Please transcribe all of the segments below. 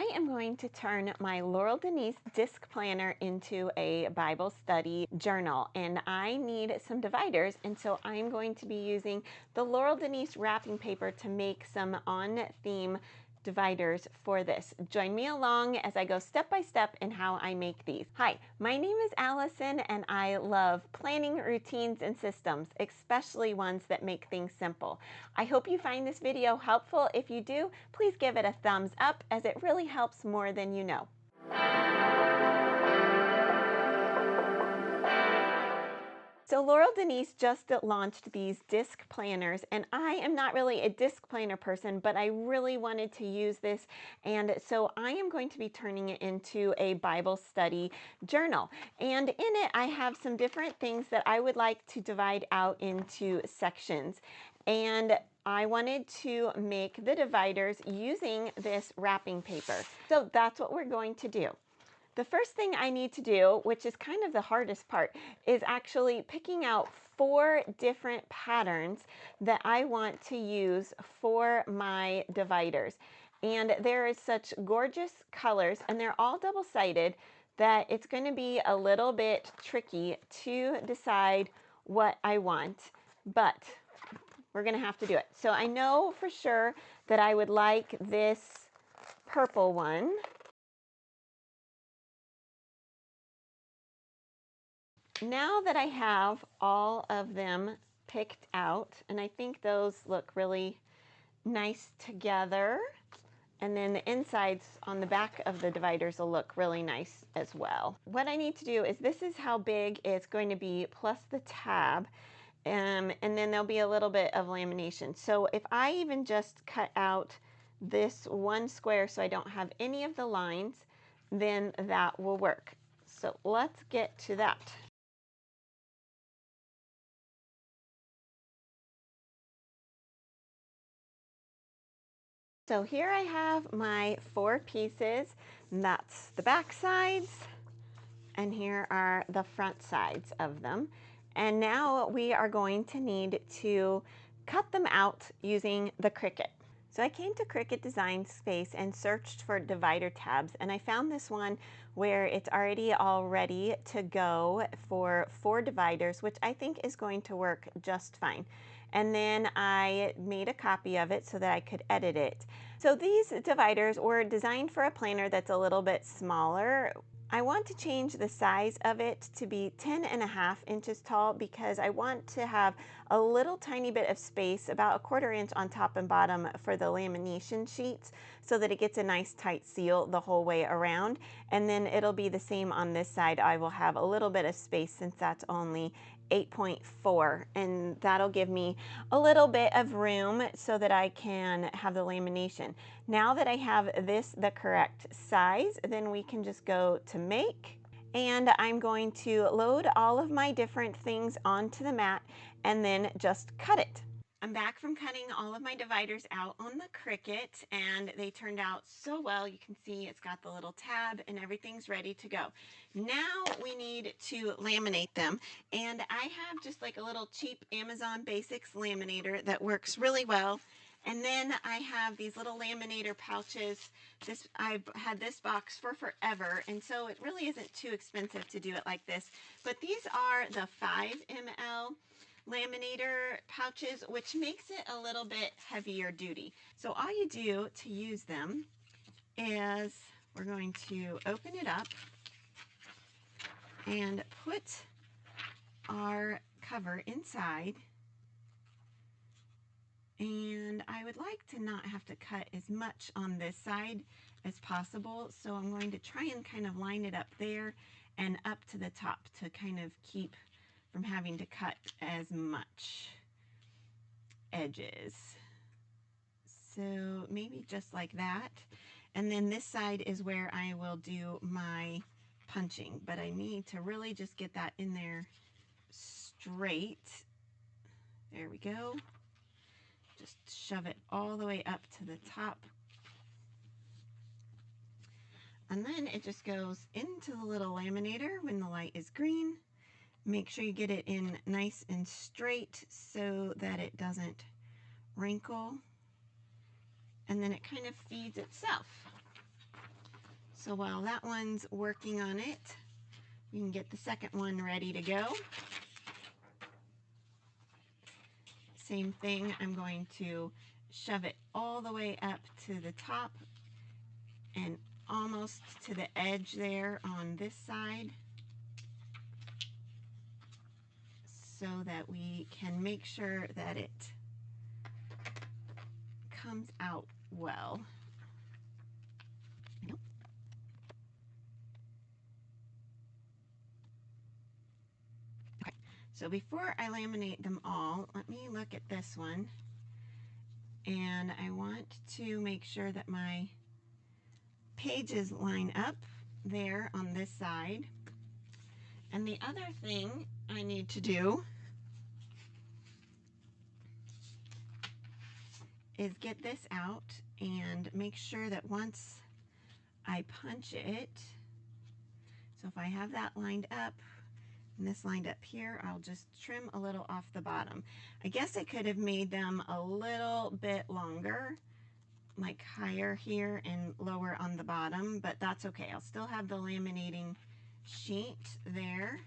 I am going to turn my Laurel Denise disc planner into a Bible study journal, and I need some dividers, and so I'm going to be using the Laurel Denise wrapping paper to make some on-theme dividers for this. Join me along as I go step by step in how I make these. Hi, my name is Allison, and I love planning routines and systems, especially ones that make things simple. I hope you find this video helpful. If you do, please give it a thumbs up, as it really helps more than you know. So Laurel Denise just launched these disc planners, and I am not really a disc planner person, but I really wanted to use this, and so I am going to be turning it into a Bible study journal. And in it, I have some different things that I would like to divide out into sections. And I wanted to make the dividers using this wrapping paper. So that's what we're going to do. The first thing I need to do, which is kind of the hardest part, is actually picking out 4 different patterns that I want to use for my dividers. And there is such gorgeous colors, and they're all double-sided, that it's going to be a little bit tricky to decide what I want, but we're going to have to do it. So I know for sure that I would like this purple one. Now that I have all of them picked out, and I think those look really nice together, and then the insides on the back of the dividers will look really nice as well. What I need to do is, this is how big it's going to be, plus the tab, and then there'll be a little bit of lamination. So if I even just cut out this one square so I don't have any of the lines, then that will work. So let's get to that. So here I have my 4 pieces, and that's the back sides, and here are the front sides of them. And now we are going to need to cut them out using the Cricut. So I came to Cricut Design Space and searched for divider tabs, and I found this one where it's already all ready to go for 4 dividers, which I think is going to work just fine. And then I made a copy of it so that I could edit it. So these dividers were designed for a planner that's a little bit smaller. I want to change the size of it to be 10.5 inches tall, because I want to have a little tiny bit of space, about 1/4 inch on top and bottom, for the lamination sheets, so that it gets a nice tight seal the whole way around. And then it'll be the same on this side. I will have a little bit of space, since that's only 8.4, and that'll give me a little bit of room so that I can have the lamination. Now that I have this the correct size, then we can just go to make, and I'm going to load all of my different things onto the mat and then just cut it. I'm back from cutting all of my dividers out on the Cricut, and they turned out so well. You can see it's got the little tab and everything's ready to go. Now we need to laminate them, and I have just like a little cheap Amazon Basics laminator that works really well. And then I have these little laminator pouches. I've had this box for forever, and so it really isn't too expensive to do it like this. But these are the 5 ml laminator pouches, which makes it a little bit heavier duty. So all you do to use them is, we're going to open it up and put our cover inside. And I would like to not have to cut as much on this side as possible, so I'm going to try and kind of line it up there and up to the top to kind of keep from having to cut as much edges. So maybe just like that. And then this side is where I will do my punching, but I need to really just get that in there straight. There we go. Just shove it all the way up to the top. And then it just goes into the little laminator when the light is green. Make sure you get it in nice and straight so that it doesn't wrinkle. And then it kind of feeds itself. So while that one's working on it, we can get the second one ready to go. Same thing, I'm going to shove it all the way up to the top and almost to the edge there on this side, so that we can make sure that it comes out well. Okay, so before I laminate them all, let me look at this one, and I want to make sure that my pages line up there on this side. And the other thing I need to do is get this out and make sure that once I punch it, so if I have that lined up and this lined up here, I'll just trim a little off the bottom. I guess I could have made them a little bit longer, like higher here and lower on the bottom, but that's okay. I'll still have the laminating sheet there,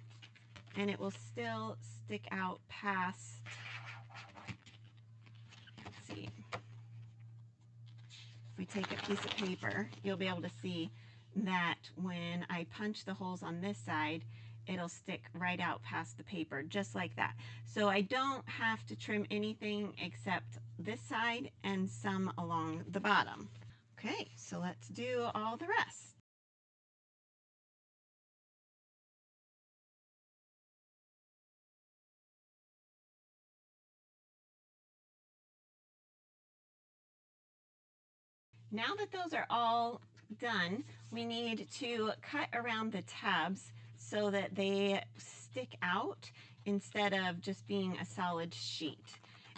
and it will still stick out past, let's see, if we take a piece of paper, you'll be able to see that when I punch the holes on this side, it'll stick right out past the paper, just like that. So I don't have to trim anything except this side and some along the bottom. Okay, so let's do all the rest. Now that those are all done, we need to cut around the tabs so that they stick out instead of just being a solid sheet.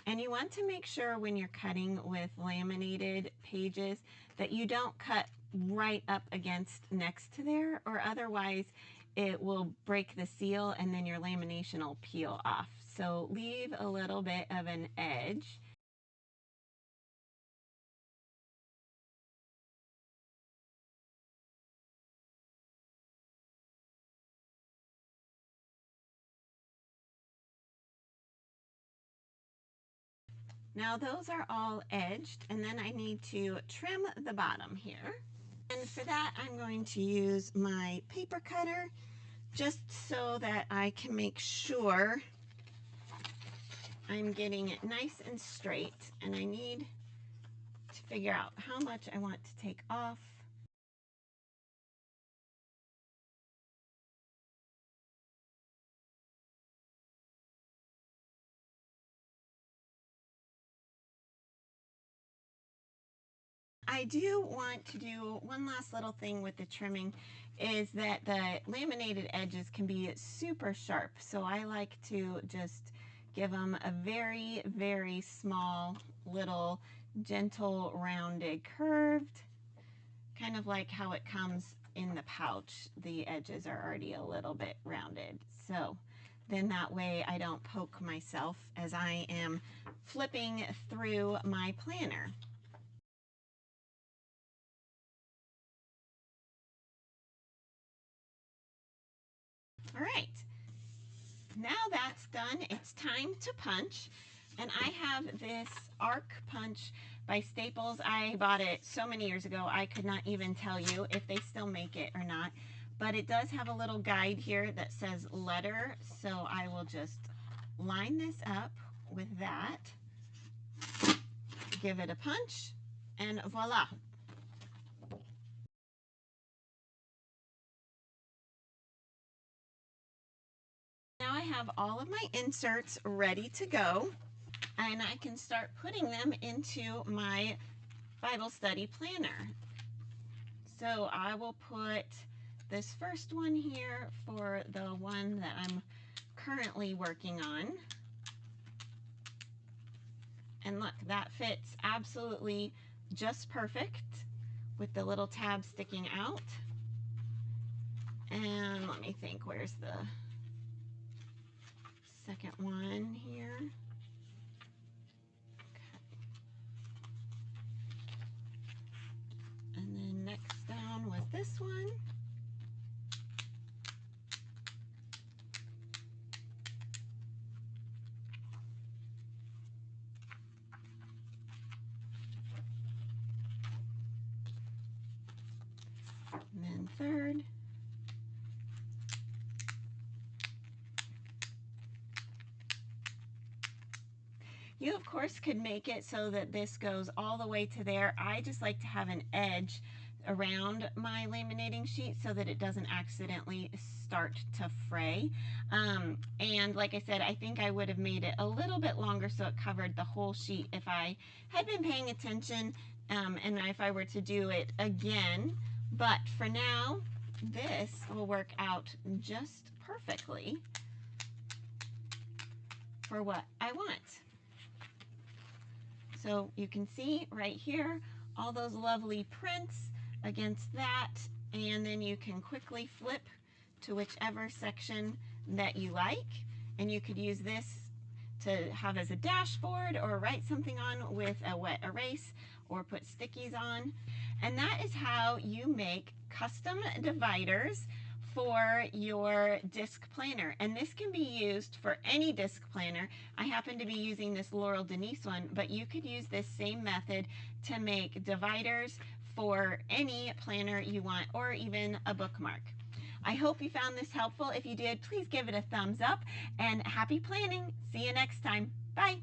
And you want to make sure when you're cutting with laminated pages that you don't cut right up against next to there, or otherwise it will break the seal and then your lamination will peel off. So leave a little bit of an edge. Now those are all edged, and then I need to trim the bottom here. And for that, I'm going to use my paper cutter just so that I can make sure I'm getting it nice and straight. And I need to figure out how much I want to take off. I do want to do one last little thing with the trimming, is that the laminated edges can be super sharp. So I like to just give them a very, very small, little, gentle, rounded, curved, kind of like how it comes in the pouch. The edges are already a little bit rounded. So then that way I don't poke myself as I am flipping through my planner. All right, now that's done, it's time to punch. And I have this arc punch by Staples. I bought it so many years ago, I could not even tell you if they still make it or not. But it does have a little guide here that says letter, so I will just line this up with that, give it a punch, and voila. Now I have all of my inserts ready to go, and I can start putting them into my Bible study planner. So I will put this first one here for the one that I'm currently working on. And look, that fits absolutely just perfect with the little tab sticking out. And let me think, where's the second one here? And then next down was this one. and then third. You, of course, could make it so that this goes all the way to there. I just like to have an edge around my laminating sheet so that it doesn't accidentally start to fray. And like I said, I think I would have made it a little bit longer so it covered the whole sheet if I had been paying attention, and if I were to do it again. But for now, this will work out just perfectly for what I want. So you can see right here all those lovely prints against that, and then you can quickly flip to whichever section that you like, and you could use this to have as a dashboard or write something on with a wet erase or put stickies on. And that is how you make custom dividers for your disc planner. And this can be used for any disc planner. I happen to be using this Laurel Denise one, but you could use this same method to make dividers for any planner you want, or even a bookmark. I hope you found this helpful. If you did, please give it a thumbs up, and happy planning. See you next time. Bye.